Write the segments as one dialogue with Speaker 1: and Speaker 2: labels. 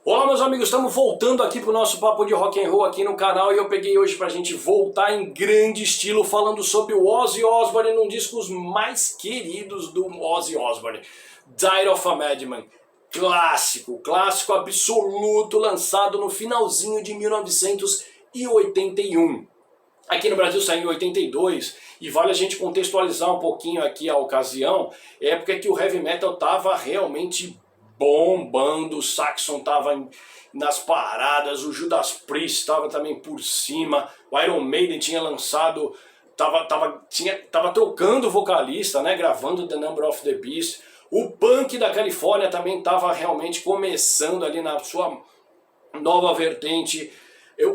Speaker 1: Olá meus amigos, estamos voltando aqui pro nosso papo de rock and roll aqui no canal e eu peguei hoje pra gente voltar em grande estilo falando sobre o Ozzy Osbourne num dos mais queridos do Ozzy Osbourne, Diary of a Madman. Clássico absoluto, lançado no finalzinho de 1981. Aqui no Brasil saiu em 82 e vale a gente contextualizar um pouquinho aqui a ocasião, época que o heavy metal estava realmente bombando, o Saxon estava nas paradas, o Judas Priest estava também por cima, o Iron Maiden tinha lançado, tava trocando vocalista, né, gravando The Number of the Beast, o punk da Califórnia também estava realmente começando ali na sua nova vertente,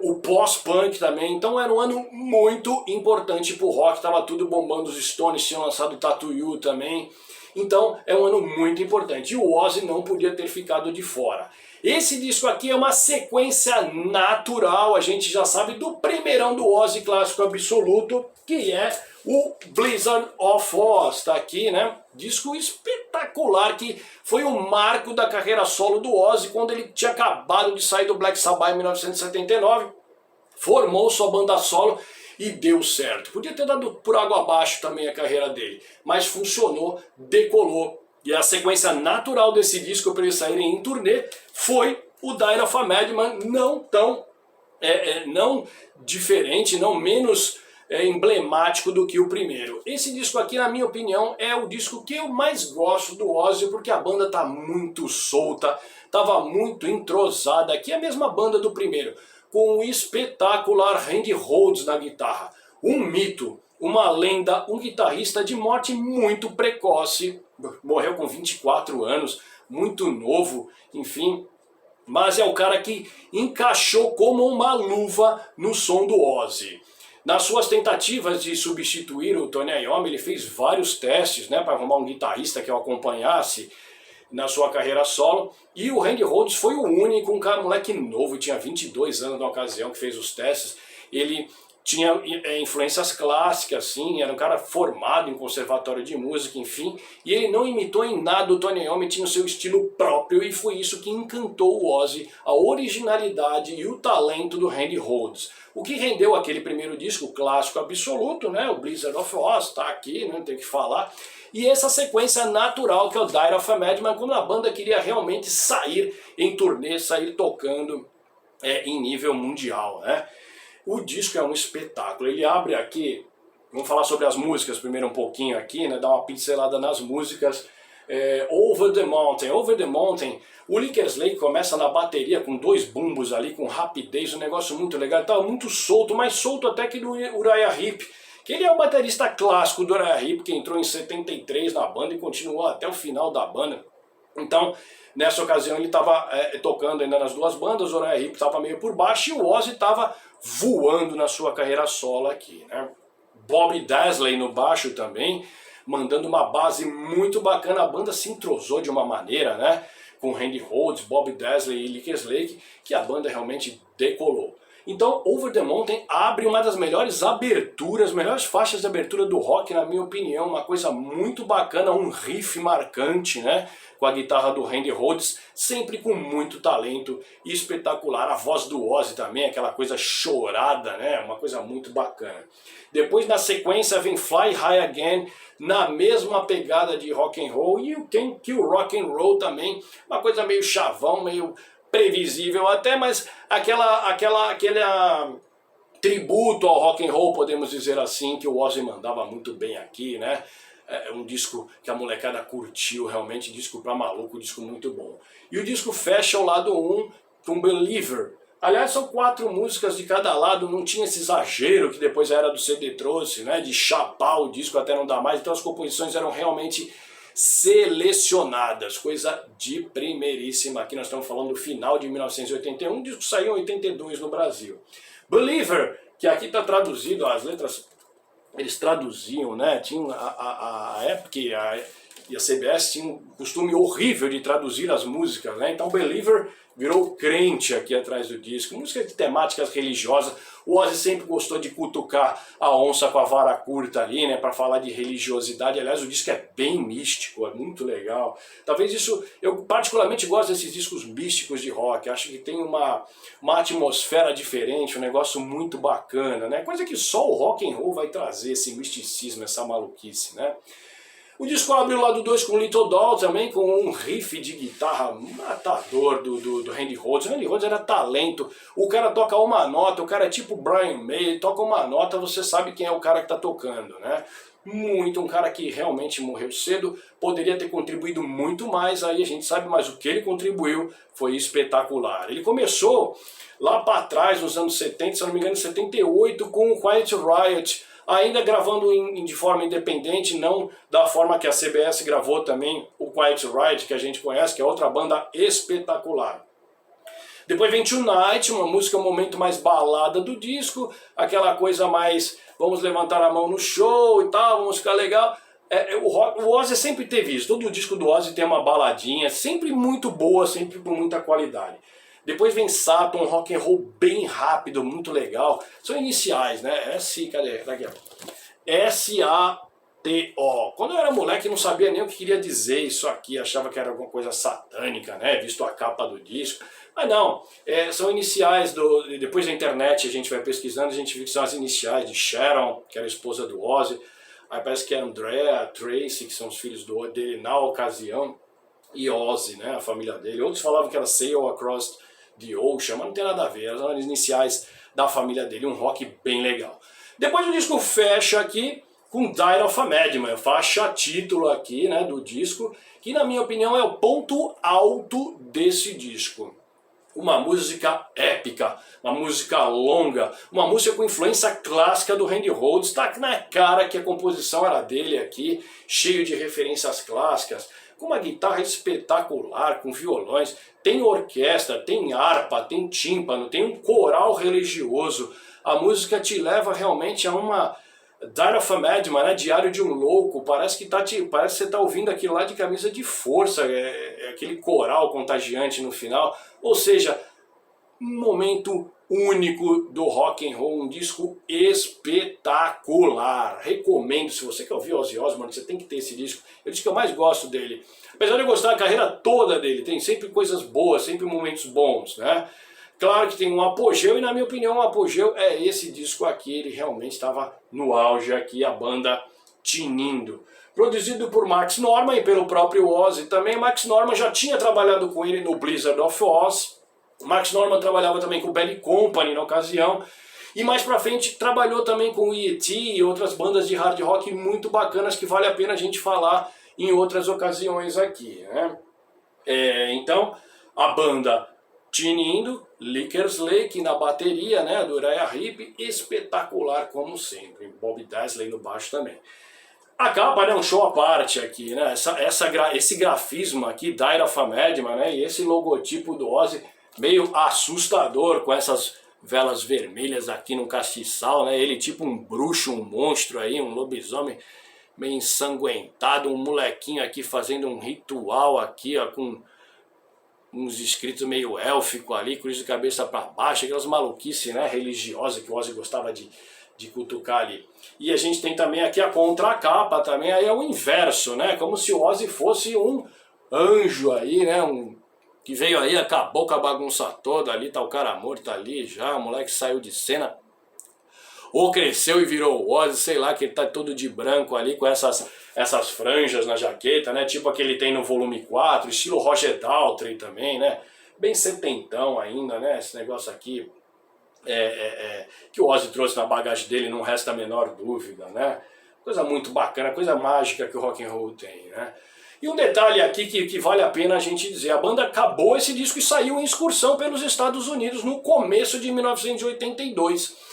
Speaker 1: o pós-punk também, então era um ano muito importante pro rock, tava tudo bombando, os Stones tinham lançado Tattoo You também, então é um ano muito importante e o Ozzy não podia ter ficado de fora. Esse disco aqui é uma sequência natural, a gente já sabe do primeirão do Ozzy clássico absoluto, que é o Blizzard of Ozz, tá aqui, né? Disco espetacular que foi o marco da carreira solo do Ozzy quando ele tinha acabado de sair do Black Sabbath em 1979, formou sua banda solo e deu certo. Podia ter dado por água abaixo também a carreira dele, mas funcionou, decolou. E a sequência natural desse disco para eles saírem em turnê foi o Diary of a Madman, não diferente, não menos emblemático do que o primeiro. Esse disco aqui, na minha opinião, é o disco que eu mais gosto do Ozzy, porque a banda tá muito solta, tava muito entrosada, aqui é a mesma banda do primeiro, com o espetacular Randy Rhoads na guitarra. Um mito, uma lenda, um guitarrista de morte muito precoce, morreu com 24 anos, muito novo, enfim, mas é o cara que encaixou como uma luva no som do Ozzy. Nas suas tentativas de substituir o Tony Iommi, ele fez vários testes, né, para arrumar um guitarrista que o acompanhasse na sua carreira solo, e o Randy Rhoads foi o único, um cara, moleque novo, tinha 22 anos na ocasião que fez os testes, ele tinha influências clássicas, assim, era um cara formado em conservatório de música, enfim, e ele não imitou em nada o Tony Iommi, tinha o seu estilo próprio, e foi isso que encantou o Ozzy, a originalidade e o talento do Randy Rhoads. O que rendeu aquele primeiro disco, clássico absoluto, né, o Blizzard of Ozz, tá aqui, não tem o que falar, e essa sequência natural que é o Diary of a Madman, quando a banda queria realmente sair em turnê, sair tocando em nível mundial, né. O disco é um espetáculo, ele abre aqui, vamos falar sobre as músicas primeiro um pouquinho aqui, né, dar uma pincelada nas músicas. Over the Mountain, o Lickersley começa na bateria com dois bumbos ali, com rapidez, um negócio muito legal, estava muito solto, mais solto até que do Uriah Heep, que ele é o baterista clássico do Uriah Heep, que entrou em 73 na banda e continuou até o final da banda. Então, nessa ocasião ele estava tocando ainda nas duas bandas, o Uriah Heep estava meio por baixo e o Ozzy estava voando na sua carreira solo aqui, né? Bob Daisley no baixo também, mandando uma base muito bacana, a banda se entrosou de uma maneira, né? Com Randy Rhoads, Bob Daisley e Lickersley, que a banda realmente decolou. Então, Over the Mountain abre uma das melhores aberturas, melhores faixas de abertura do rock, na minha opinião, uma coisa muito bacana, um riff marcante, né? Com a guitarra do Randy Rhoads, sempre com muito talento e espetacular. A voz do Ozzy também, aquela coisa chorada, né? Uma coisa muito bacana. Depois, na sequência, vem Fly High Again, na mesma pegada de rock and roll, e o Can Kill Rock and Roll também, uma coisa meio chavão, meio previsível até, mas aquele tributo ao rock and roll, podemos dizer assim, que o Ozzy mandava muito bem aqui, né? É um disco que a molecada curtiu, realmente, disco pra maluco, disco muito bom. E o disco fecha o lado 1 com Believer. Aliás, são 4 músicas de cada lado, não tinha esse exagero que depois a era do CD trouxe, né? De chapar o disco até não dar mais, então as composições eram realmente selecionadas, coisa de primeiríssima. Aqui nós estamos falando do final de 1981, o disco saiu em 82 no Brasil. Believer, que aqui está traduzido, as letras eles traduziam, né? Tinha a época E a CBS tinha um costume horrível de traduzir as músicas, né? Então Believer virou crente aqui atrás do disco. Música de temáticas religiosas. O Ozzy sempre gostou de cutucar a onça com a vara curta ali, né? Para falar de religiosidade. Aliás, o disco é bem místico, é muito legal. Talvez isso... Eu particularmente gosto desses discos místicos de rock. Acho que tem uma atmosfera diferente, um negócio muito bacana, né? Coisa que só o rock and roll vai trazer, esse misticismo, essa maluquice, né? O disco abre o lado 2 com Little Doll também, com um riff de guitarra matador do Randy Rhoads. O Randy Rhoads era talento, o cara toca uma nota, o cara é tipo Brian May, ele toca uma nota, você sabe quem é o cara que tá tocando, né? Um cara que realmente morreu cedo, poderia ter contribuído muito mais, aí a gente sabe, mas o que ele contribuiu foi espetacular. Ele começou lá para trás, nos anos 70, se não me engano, em 78, com o Quiet Riot, ainda gravando de forma independente, não da forma que a CBS gravou também o Quiet Riot, que a gente conhece, que é outra banda espetacular. Depois vem Tonight, uma música um momento mais balada do disco, aquela coisa mais, vamos levantar a mão no show e tal, vamos ficar legal. O Ozzy sempre teve isso, todo disco do Ozzy tem uma baladinha, sempre muito boa, sempre com muita qualidade. Depois vem Saturn, um rock and roll bem rápido, muito legal. São iniciais, né? Cadê? Aqui, S-A-T-O. Quando eu era moleque, não sabia nem o que queria dizer isso aqui, achava que era alguma coisa satânica, né? Visto a capa do disco. Mas não, são iniciais depois da internet a gente vai pesquisando, a gente vê que são as iniciais de Sharon, que era a esposa do Ozzy. Aí parece que é Andrea, Tracy, que são os filhos dele na ocasião. E Ozzy, né? A família dele. Outros falavam que era Sail Across the Ocean, mas não tem nada a ver, eram as iniciais da família dele, um rock bem legal. Depois o disco fecha aqui com Died of a Madman, faixa título aqui, né, do disco, que na minha opinião é o ponto alto desse disco. Uma música épica, uma música longa, uma música com influência clássica do Randy Rhoads, tá na cara que a composição era dele aqui, cheio de referências clássicas, com uma guitarra espetacular, com violões, tem orquestra, tem harpa, tem tímpano, tem um coral religioso. A música te leva realmente a uma Diary of a Madman, né? Diário de um louco, parece que você está ouvindo aquilo lá de camisa de força, aquele coral contagiante no final, ou seja, um momento único do rock and roll, um disco espetacular. Recomendo, se você quer ouvir Ozzy Osbourne, você tem que ter esse disco. É o disco que eu mais gosto dele. Apesar de eu gostar da carreira toda dele, tem sempre coisas boas, sempre momentos bons, né? Claro que tem um apogeu, e na minha opinião o apogeu é esse disco aqui, ele realmente estava no auge aqui, a banda tinindo. Produzido por Max Norman e pelo próprio Ozzy também. Max Norman já tinha trabalhado com ele no Blizzard of Oz. Max Norman trabalhava também com o Bad Company na ocasião. E mais pra frente trabalhou também com o E.T. e outras bandas de hard rock muito bacanas que vale a pena a gente falar em outras ocasiões aqui, né? Então, a banda tinindo, Lickers Lake na bateria, né, do Uriah Heep, espetacular como sempre, Bob Daisley no baixo também. A capa é um show à parte aqui, né, esse grafismo aqui, Died of a Madman, né, e esse logotipo do Ozzy, meio assustador, com essas velas vermelhas aqui no castiçal, né, ele tipo um bruxo, um monstro aí, um lobisomem meio ensanguentado, um molequinho aqui fazendo um ritual aqui, ó, com uns escritos meio élfico ali, cruz de cabeça para baixo, aquelas maluquices, né, religiosas que o Ozzy gostava de cutucar ali. E a gente tem também aqui a contracapa também, aí é o inverso, né, como se o Ozzy fosse um anjo aí, né, que veio aí, acabou com a bagunça toda ali, tá o cara morto ali já, o moleque saiu de cena, ou cresceu e virou o Ozzy, sei lá, que ele tá todo de branco ali com essas franjas na jaqueta, né? Tipo aquele tem no volume 4, estilo Roger Daltrey também, né? Bem setentão ainda, né? Esse negócio aqui que o Ozzy trouxe na bagagem dele, não resta a menor dúvida, né? Coisa muito bacana, coisa mágica que o rock and roll tem, né? E um detalhe aqui que vale a pena a gente dizer, a banda acabou esse disco e saiu em excursão pelos Estados Unidos no começo de 1982.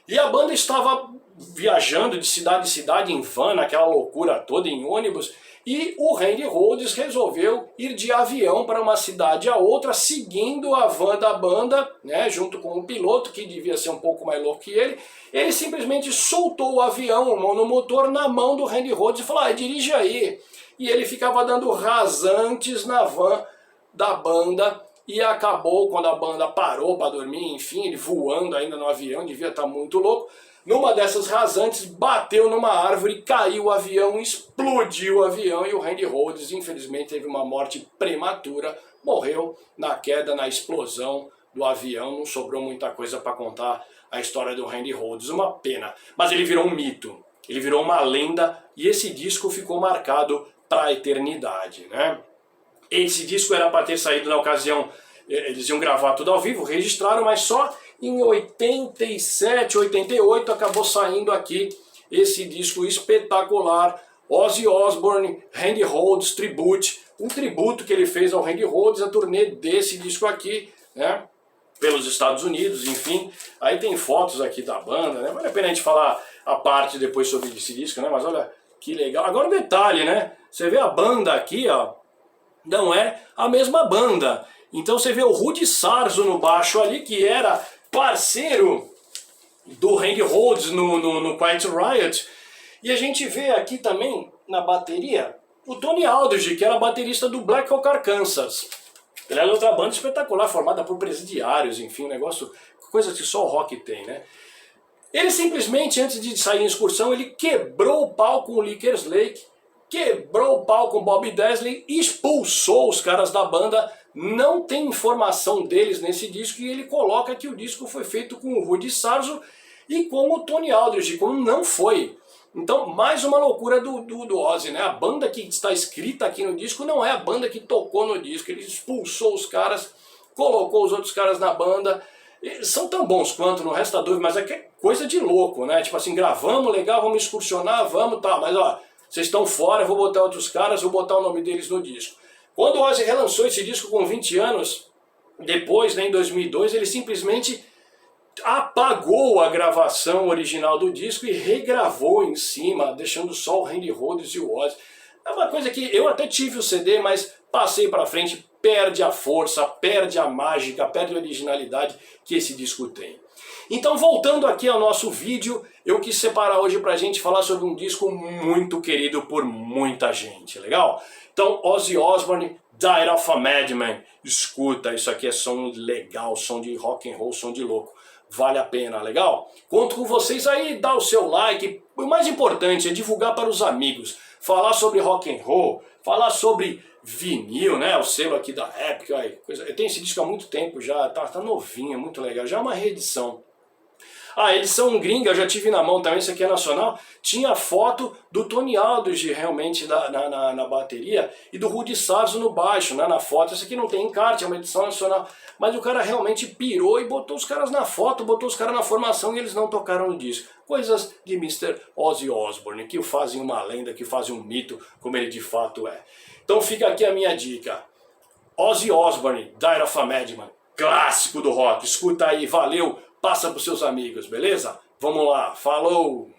Speaker 1: E a banda estava viajando de cidade em cidade em van, naquela loucura toda, em ônibus, e o Randy Rhoads resolveu ir de avião para uma cidade a outra, seguindo a van da banda, né, junto com o piloto, que devia ser um pouco mais louco que ele. Ele simplesmente soltou o avião, o monomotor, na mão do Randy Rhoads e falou, dirige aí. e ele ficava dando rasantes na van da banda, e acabou, quando a banda parou para dormir, enfim, ele voando ainda no avião, devia estar muito louco, numa dessas rasantes, bateu numa árvore, caiu o avião, explodiu o avião, e o Randy Rhoads, infelizmente, teve uma morte prematura, morreu na queda, na explosão do avião, não sobrou muita coisa para contar a história do Randy Rhoads, uma pena. Mas ele virou um mito, ele virou uma lenda, e esse disco ficou marcado para a eternidade, né? Esse disco era para ter saído na ocasião, eles iam gravar tudo ao vivo, registraram, mas só em 87, 88 acabou saindo aqui esse disco espetacular, Ozzy Osbourne, Randy Rhoads Tribute, um tributo que ele fez ao Randy Rhoads, a turnê desse disco aqui, né, pelos Estados Unidos, enfim. Aí tem fotos aqui da banda, né, vale a pena a gente falar a parte depois sobre esse disco, né, mas olha que legal. Agora um detalhe, né, você vê a banda aqui, ó, não é a mesma banda. Então você vê o Rudy Sarzo no baixo ali, que era parceiro do Randy Rhoads no Quiet Riot. E a gente vê aqui também, na bateria, o Tony Aldridge, que era baterista do Black Oak Arkansas. Ele era outra banda espetacular, formada por presidiários, enfim, um negócio, coisa que só o rock tem, né? Ele simplesmente, antes de sair em excursão, ele quebrou o pau com o Lickers Lake, quebrou o pau com o Bob Daisley, expulsou os caras da banda. Não tem informação deles nesse disco, e ele coloca que o disco foi feito com o Rudy Sarzo e com o Tony Aldridge, como não foi. Então, mais uma loucura do Ozzy, né? A banda que está escrita aqui no disco não é a banda que tocou no disco. Ele expulsou os caras, colocou os outros caras na banda. Eles são tão bons quanto, no resto da dúvida, mas é que é coisa de louco, né? Tipo assim, gravamos, legal, vamos excursionar, vamos, tá, mas ó, vocês estão fora, eu vou botar outros caras, vou botar o nome deles no disco. Quando o Ozzy relançou esse disco com 20 anos, depois, né, em 2002, ele simplesmente apagou a gravação original do disco e regravou em cima, deixando só o Randy Rhoads e o Ozzy. É uma coisa que eu até tive o CD, mas passei pra frente, perde a força, perde a mágica, perde a originalidade que esse disco tem. Então, voltando aqui ao nosso vídeo, eu quis separar hoje pra gente falar sobre um disco muito querido por muita gente, legal? Então, Ozzy Osbourne, Died of a Madman. Escuta, isso aqui é som legal, som de rock and roll, som de louco. Vale a pena, legal? Conto com vocês aí, dá o seu like. O mais importante é divulgar para os amigos. Falar sobre rock and roll, falar sobre vinil, né? O selo aqui da Epic. Eu tenho esse disco há muito tempo já, tá novinho, é muito legal. Já é uma reedição. A edição gringa eu já tive na mão também, isso aqui é nacional, tinha foto do Tony Aldridge realmente na bateria e do Rudy Sarzo no baixo, né, na foto. Isso aqui não tem encarte, é uma edição nacional, mas o cara realmente pirou e botou os caras na foto, botou os caras na formação e eles não tocaram no disco. Coisas de Mr. Ozzy Osbourne, que o fazem uma lenda, que fazem um mito, como ele de fato é. Então fica aqui a minha dica. Ozzy Osbourne, Died of a Madman, clássico do rock, escuta aí, valeu! Passa para os seus amigos, beleza? Vamos lá, falou!